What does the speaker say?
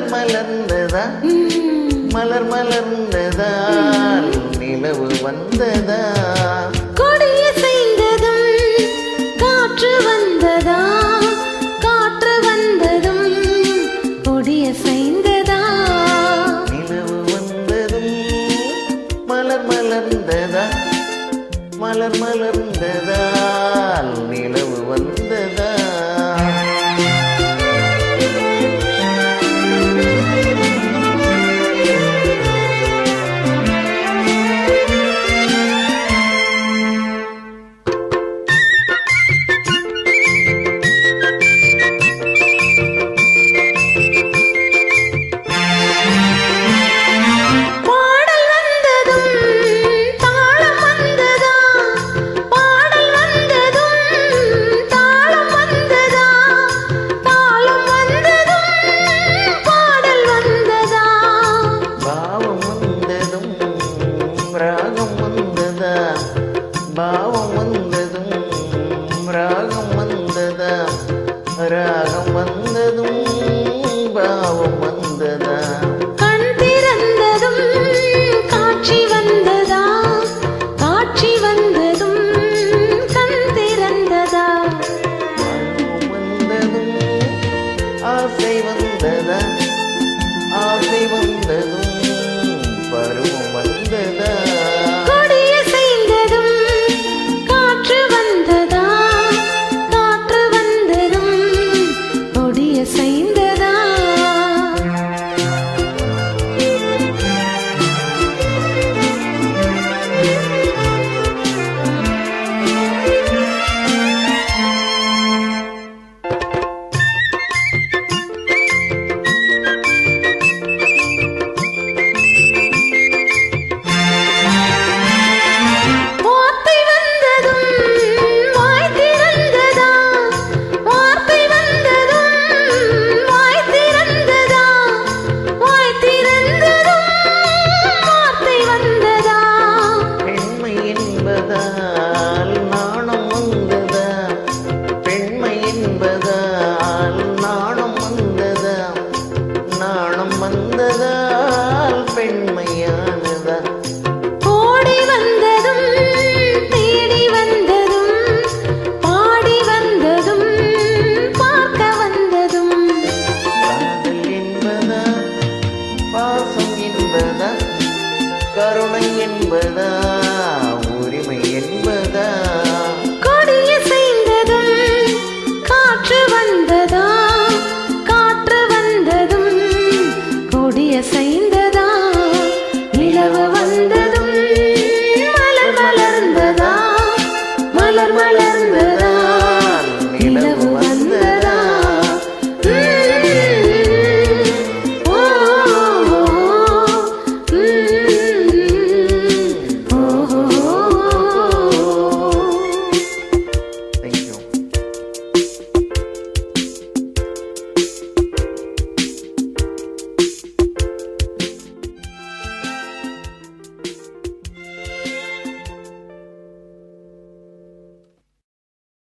மலர் மலர்ந்ததா மலர் மலர்ந்ததால் நிலவு வந்ததா கொடிய செய்ததும் காற்று வந்ததா காற்று வந்ததும் கொடிய செய்ததா நிலவு வந்ததும் மலர் மலர்ந்ததா மலர் மலர்ந்ததால் நிலவு வந்ததா பாவம் வந்ததும் ராகம் வந்ததா ராகம் வந்ததும் பாவம் வந்ததா கண் திறந்ததும் காட்சி வந்ததா காட்சி வந்ததும் கண் திறந்ததா பாவம் வந்ததும் ஆசை வந்ததா ஆசை வந்ததும் பருவம் வந்ததா நாணம் வந்ததால் பெண்மையா